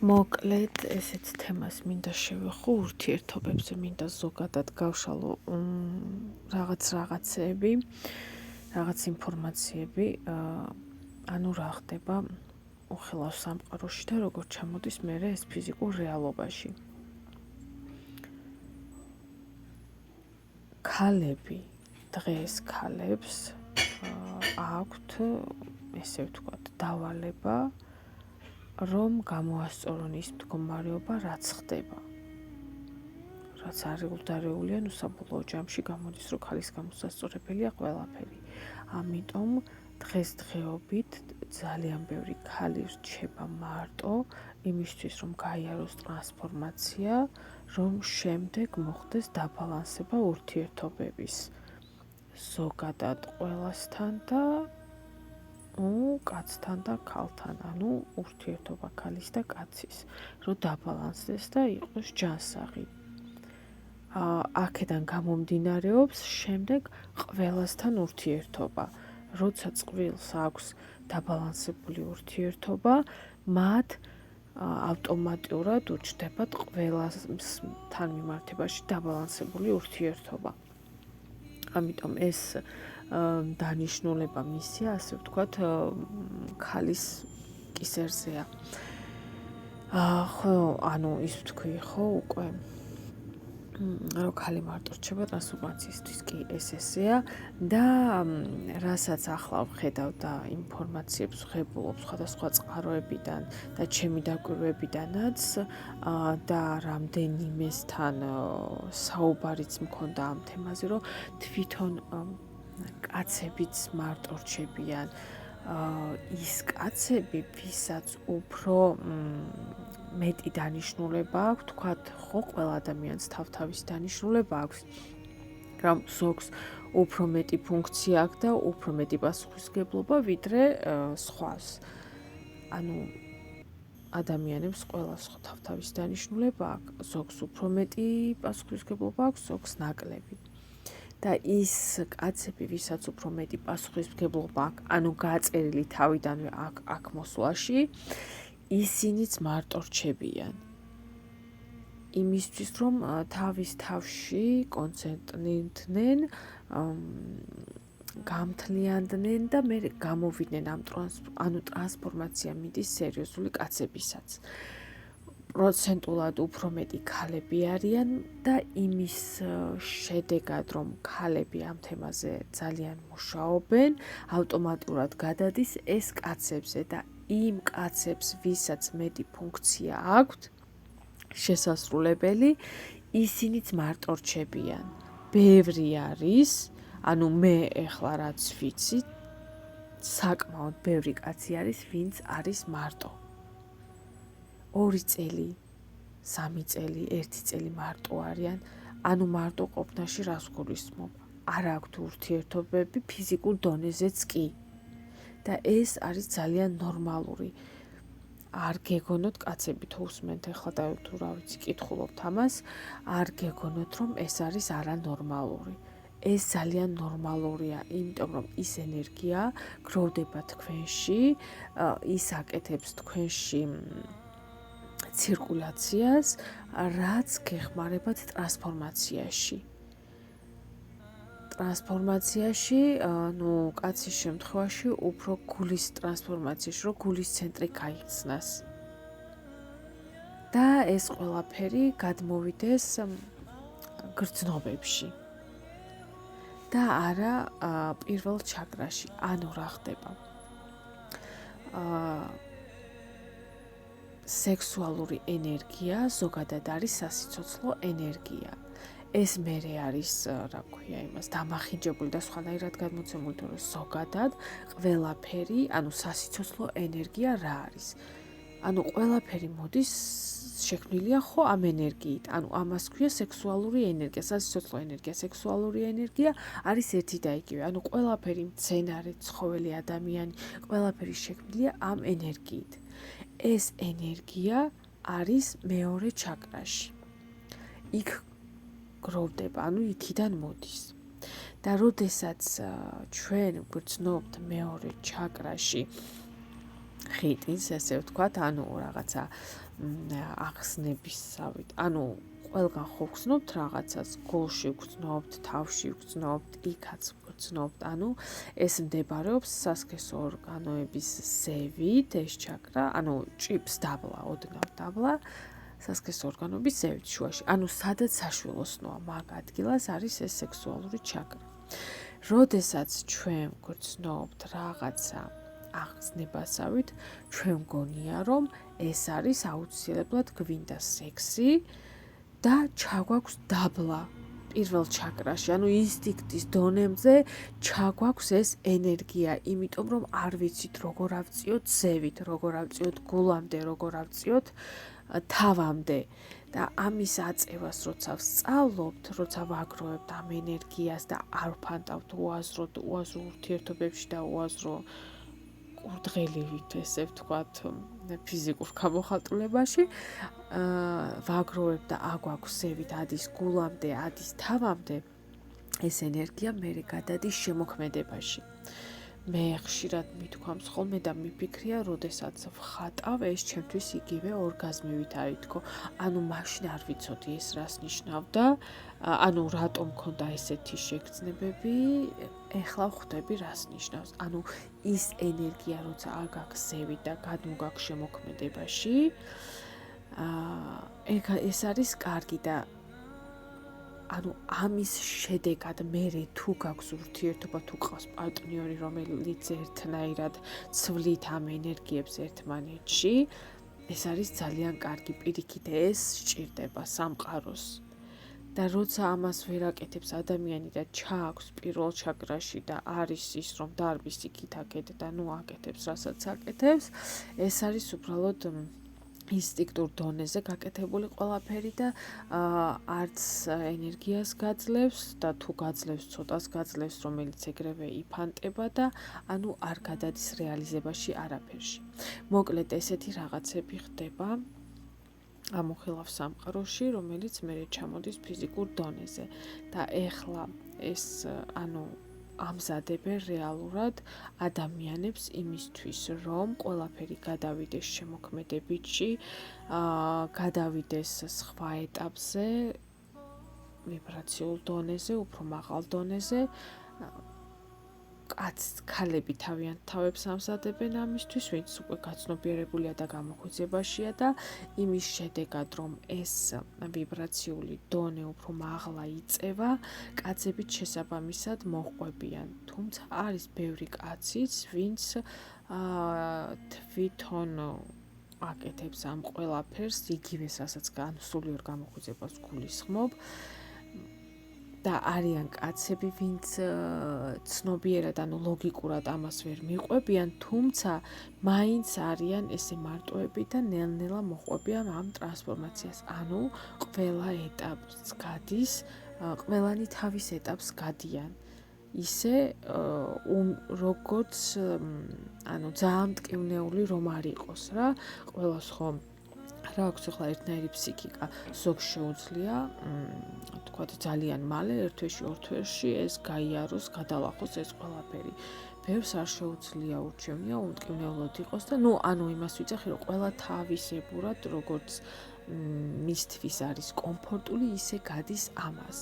მოკლედ ესეც თემას მინდა შევეხო ურთიერთობებზე, მინდა ზოგადად გავშალო რაღაცეები, რაღაც ინფორმაციები, ანუ რა ხდება უხილავ სამყაროში და როგორ ჩამოდის მერე ეს ფიზიკურ რეალობაში. ქალები დღეს ქალებს აქვთ, ესე ვთქვათ, დავალება, რომ გამოასწორონ ის მდგომარეობა, რაც ხდება. რაც არეულდარეულია, ნუ საბოლოო ჯამში გამოდის, რომ ქალის გამოსასწორებელია ყველაფერი. ამიტომ დღესდღეობით ძალიან ბევრი ქალი რჩება მარტო იმისთვის, რომ გაიაროს ტრანსფორმაცია, რომ შემდეგ მოხდეს დაბალანსება ურთიერთობების. ზოგადად ყველასთან და კაცთან და ქალთან, ანუ ურთიერთობა ქალის და კაცის, რომ დაბალანსდეს და იყოს ჯანსაღი. აქედან გამომდინარეობს შემდეგ ყველასთან ურთიერთობა. როცა წყვილს აქვს დაბალანსებული ურთიერთობა, მათ ავტომატურად უჩნდებათ ყველასთან მიმართებაში დაბალანსებული ურთიერთობა. ამიტომ ეს დანიშნულება მისია, ასე ვთქვათ, ქალის კისერზეა. ხო, ანუ ის ვთქვი, ხო, უკვე რომ ქალი მარტო რჩება ტრანსფორმაციისთვის კი ესეა და რასაც ახლა ვხედავ და ინფორმაციებს ვღებულობ სხვადასხვა წყაროებიდან და ჩემი დაკვირვებიდანაც და რამდენიმესთან საუბარიც მქონდა ამ თემაზე, რომ თვითონ კაცებიც მარტო რჩებიან, ის კაცები, ვისაც უფრო მეტი დანიშნულება აქვს, თქვათ, ხო, ყველა ადამიანს თავთავის დანიშნულება აქვს, რომ ზოგს უფრო მეტი ფუნქცია აქვს და უფრო მეტი პასუხისმგებლობა, ვიდრე სხვას. ანუ ადამიანებს ყველას თავთავის დანიშნულება აქვს, ზოგს უფრო მეტი პასუხისმგებლობა აქვს, ზოგს ნაკლები. და ის კაცები, ვისაც უფრო მეტი პასუხისმგებლობა აქვს, ანუ გაწერილი თავიდანვე აქ მოსვლაში, ისინიც მარტო რჩებიან. იმისთვის, რომ თავის თავში კონცენტრირდნენ, გამთლიანდნენ და მე გამოვიდნენ ანუ ტრანსფორმაცია მიდის სერიოზული კაცებისაც. პროცენტულად უფრო მეტი ქალები არიან და იმის შედეგად, რომ ქალები ამ თემაზე ძალიან მუშაობენ, ავტომატურად გადადის ეს კაცებზე და იმ კაცებს, ვისაც მეტი ფუნქცია აქვთ, შესასრულებელი, ისინიც მარტო რჩებიან. ბევრი არის, ანუ მე ეხლა რაც ვიცი, საკმაოდ ბევრი კაცი არის, ვინც არის მარტო. 2 წელი, 3 წელი, 1 წელი მარტო არიან, ანუ მარტო ყოფნაში რას გულისხმობ? არ აქვთ ურთიერთობები ფიზიკურ დონეზეც კი. და ეს არის ძალიან ნორმალური. არ გეგონოთ კაცები თუ უსმენთ ახლა და თუ რა ვიცი კითხულობთ ამას, არ გეგონოთ რომ ეს არის არანორმალური. ეს ძალიან ნორმალურია, იმიტომ რომ ის ენერგია გროვდება თქვენში, ის აკეთებს თქვენში ცირკულაციას, რაც გეხმარებათ ტრანსფორმაციაში. ტრანსფორმაციაში, ნუ კაცის შემთხვევაში უფრო გულის ტრანსფორმაციაში, რომ გულის ცენტრი გაიხსნას. და ეს ყველაფერი გადმოვიდეს გრძნობებში. და არა პირველ ჩაკრაში. ანუ რა ხდება? სექსუალური ენერგია ზოგადად არის სასიცოცხლო ენერგია. ეს მერე არის, რა ქვია იმას, დამახინჯებული და სხვანაირად გადმოცემული, რომ ზოგადად ყველაფერი, ანუ სასიცოცხლო ენერგია რა არის? ანუ ყველაფერი მოდის შექმნილია ხო ამ ენერგიით, ანუ ამას ქვია სექსუალური ენერგია, სასიცოცხლო ენერგია, სექსუალური ენერგია არის ერთი და იგივე. ანუ ყველაფერი მცენარე, ცხოველი, ადამიანი, ყველაფერი შექმნილია ამ ენერგიით. ეს ენერგია არის მეორე ჩაკრაში. იქ გროვდება, ანუ იქიდან მოდის. და როდესაც ჩვენ გვგრძნობთ მეორე ჩაკრაში, ხიტის, ესე ვთქვათ, ანუ რაღაცა აღზნებისავით. ანუ ყველგან ხო გრძნობთ რაღაცას, გულში გრძნობთ, თავში გრძნობთ, იქაც გრძნობთ. ანუ ეს მდებარეობს სასქესო ორგანოების ზევით, ეს ჩაკრა, ანუ ჭიბს დაბლა, ოდნავ დაბლა, სასქესო ორგანოების ზევით შუაში. ანუ სადაც საშვილოსნოა, მაგ ადგილას არის ეს სექსუალური ჩაკრა. როდესაც ჩვენ გრძნობთ რაღაცა აღზნებასავით, ჩვენ გონია, რომ ეს არის აუცილებლად გვინდა სექსი და ჩაგვაქვს დაბლა პირველ ჩაკრაში, ანუ ინსტინქტის დონემზე ჩაგვაქვს ეს ენერგია, იმიტომ რომ არ ვიცით როგორ ავწიოთ ზევით, როგორ ავწიოთ გულამდე, როგორ ავწიოთ თავამდე. და ამის აწევას როცა ვსწავლობთ, როცა ვაგროვებთ ამ ენერგიას და არ ვფანტავთ უაზრო ურთიერთობებში და უაზრო კურდღელივით, ესე ვთქვათ, ფიზიკურ გამოხატულებაში, ვაგროვებთ და აგვაქვს ზევით ადის გულამდე, ადის თავამდე, ეს ენერგია მერე გადადის შემოქმედებაში. მე ხშირად მithქვამს ხოლმე და მიფიქრია, როდესაც ვხატავ, ეს ჩემთვის იგივე ორგაზმივით აითქო. ანუ მაშინ არ ვიცოდი ეს რას ნიშნავდა, ანუ რატომ მქონდა ესეთი შეგრძნებები, ეხლა ვხვდები რას ნიშნავს. ანუ ის ენერგია, როცა არ გაქვს ზევით და გადმოგაქვს შემოქმედებაში, ეს არის კარგი და ანუ ამის შედეგად მერე თუ გაქვს ურთიერთობა, თუ ყავს პარტნიორი, რომელიც ერთნაირად ცვლით ამ ენერგიებს ერთმანეთში, ეს არის ძალიან კარგი, პირიქით ეს სჭირდება სამყაროს. და როცა ამას ვერ აკეთებს ადამიანი და ჩააქვს პირველ ჩაკრაში და არის ის, რომ დარბის იქით აკეთ და ნუ აკეთებს, რასაც აკეთებს, ეს არის უბრალოდ ინსტინქტურ დონეზე გაკეთებული ყველაფერი და არც ენერგიას გაძლევს და თუ გაძლევს, ცოტას გაძლევს, რომელიც ეგრევე იფანტება და ანუ არ გადადის რეალიზებაში არაფერში. მოკლედ ესეთი რაღაცები ხდება ამოხილავ სამყაროში, რომელიც მერე ჩამოდის ფიზიკურ დონეზე და ეხლა ეს ანუ ამზადებენ რეალურად ადამიანებს იმისთვის, რომ ყველაფერი გადავიდეს შემოქმედებითში, გადავიდეს სხვა ეტაპზე, ვიბრაციულ დონეზე, უფრო მაღალ დონეზე. ქალები თავიანთ თავებს ამზადებენ ამისთვის, ვინც უკვე გაცნობიერებულია და გამოხუცებაშია და იმის შედეგად, რომ ეს ვიბრაციული დონე უფრო მაღლა იწევა, კაცებიც შესაბამისად მოჰყვებიან. თუმცა არის ბევრი კაციც, ვინც თვითონ აკეთებს ამ ყველაფერს, იგივეს, რასაც სულიერ გამოხუცებას გულისხმობ. და არიან კაცები, ვინც ცნობიერად, ანუ ლოგიკურად ამას ვერ მიყვებიან, თუმცა მაინც არიან ესე მარტოები და ნელ-ნელა მოყვებიან ამ ტრანსფორმაციას. ანუ ყველა ეტაპს გადის, ყველანი თავის ეტაპს გადიან. ისე როგორც ანუ ძალიან მტკივნეული რომ არ იყოს რა, ყველას ხომ რა აქვს ახლა ერთნაირი ფსიქიკა, ზოგს შეუძლია, თქვათ ძალიან მალე, ერთ თვეში, ორ თვეში ეს გაიაროს, გადალახოს ეს ყველაფერი. ბევრს არ შეუძლია ურჩევნია, უმტკივნეულად იყოს და ანუ იმას ვიცახი, რომ ყველა თავისებურად, როგორც მისთვის არის კომფორტული, ისე გადის ამას.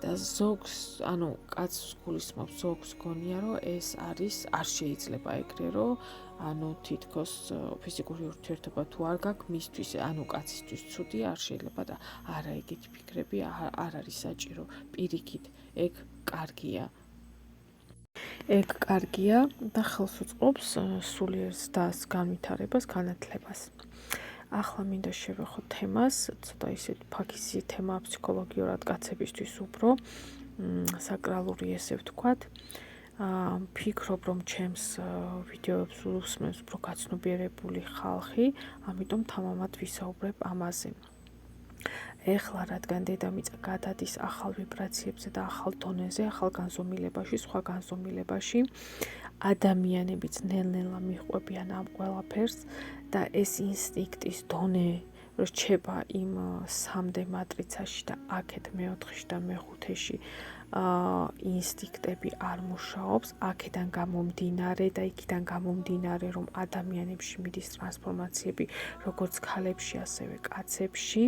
და ზოგს, ანუ კაცს გულისხმობს, ზოგს გონია, რომ ეს არის, არ შეიძლება ეგრე, რომ ანუ თითქოს ფიზიკური ურთიერთობა თუ არ გაქვს, მისთვის, ანუ კაცისთვის ცუდია, არ შეიძლება და არა ეგეთი ფიქრები არ არის საჭირო. პირიქით, ეგ კარგია. ეგ კარგია და ხელს უწყობს სულიერს და განვითარებას, განათლებას. ახლა მინდა შევეხოთ თემას, ცოტა ისეთ ფაქიზი თემაა ფსიქოლოგიურად კაცებისთვის უფრო საკრალური, ესე ვთქვათ. ფიქრობ, რომ ჩემს ვიდეოებს უსმენს უფრო გაცნობიერებული ხალხი, ამიტომ თამამად ვისაუბრებ ამაზე. ეხლა რადგან დედამიწა გადადის ახალ ვიბრაციებზე და ახალ დონეზე, ახალ განზომილებაში, სხვა განზომილებაში, ადამიანებიც ნელ-ნელა მიჰყვებიან ამ ყველაფერს და ეს ინსტინქტის დონე, რჩება იმ 3D მატრიცაში და აქეთ მე-4-ში და მე-5-ში ინსტინქტები არ მუშაობს, აქედან გამომდინარე და იქიდან გამომდინარე, რომ ადამიანებში მიდის ტრანსფორმაციები, როგორც ქალებში, ასევე კაცებში.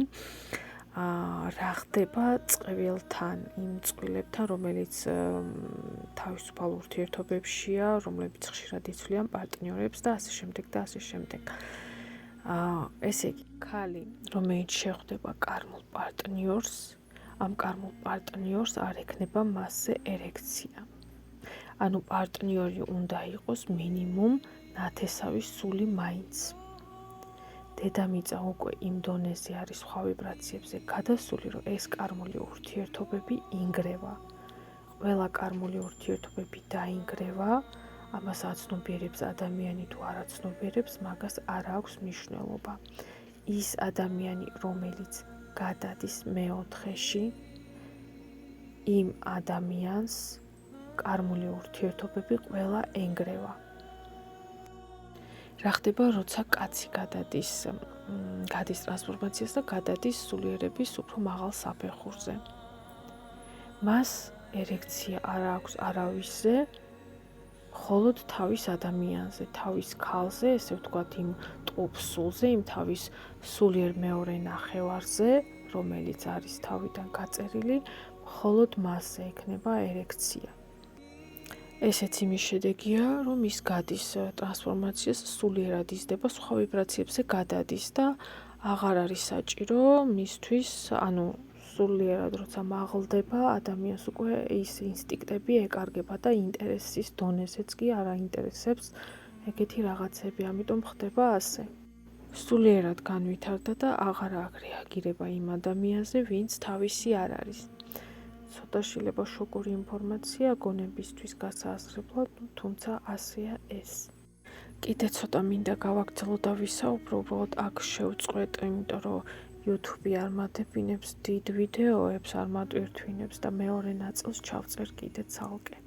რა ხდება წყვილთან, იმ წყვილებთან, რომელიც თავისუფალ ურთიერთობებშია, რომლებიც ხშირად იცვლიან პარტნიორებს და ასე შემდეგ და ასე შემდეგ. ესე იგი, ქალი, რომელიც შეხვდება კარმულ პარტნიორს, ამ კარმულ პარტნიორს არ ექნება მასზე ერექცია. ანუ პარტნიორი უნდა იყოს მინიმუმ ნათესავი სული მაინც. დედამიწა უკვე იმ დონეზე არის სხვა ვიბრაციებზე გადასული, რომ ეს კარმული ურთიერთობები ინგრევა. ყველა კარმული ურთიერთობები დაინგრევა, ამას აცნობიერებს ადამიანი თუ არ აცნობიერებს, მაგას არ აქვს მნიშვნელობა. ის ადამიანი, რომელიც გადადის მე-4-ში, იმ ადამიანს კარმული ურთიერთობები ყველა ენგრევა. რა ხდება, როცა კაცი გადის ტრანსფორმაციას და გადის სულიერების უფრო მაღალ საფეხურზე. მას ერექცია არ აქვს არავისზე, მხოლოდ თავის ადამიანზე, თავის ქალზე, ესე ვთქვათ, იმ ტყუპ სულზე, იმ თავის სულიერ მეორე ნახევარზე, რომელიც არის თავიდან გაწერილი, მხოლოდ მასზე ექნება ერექცია. ესეც იმის შედეგია, რომ ის გადის ტრანსფორმაციას, სულიერად იზრდება, სხვა ვიბრაციებზე გადადის და აღარ არის საჭირო მისთვის, ანუ სულიერად როცა მაღლდება, ადამიანს უკვე ის ინსტინქტები ეკარგება და ინტერესის დონეზეც კი არ აინტერესებს ეგეთი რაღაცები, ამიტომ ხდება ასე. სულიერად განვითარდა და აღარ აქვს რეაგირება იმ ადამიანზე, ვინც თავისი არ არის. ცოტა შეიძლება შოკური ინფორმაცია გონებისთვის გასააზრებლად, თუმცა ასეა ეს. კიდე ცოტა მინდა გავაგრძელო და ვისაუბრო, უბრალოდ აქ შევწყვეტ, იმიტომ რომ YouTube არ მადეპინებს დიდ ვიდეოებს, არ მატვირთვინებს და მეორე ნაწილს ჩავწერ კიდე ცალკე.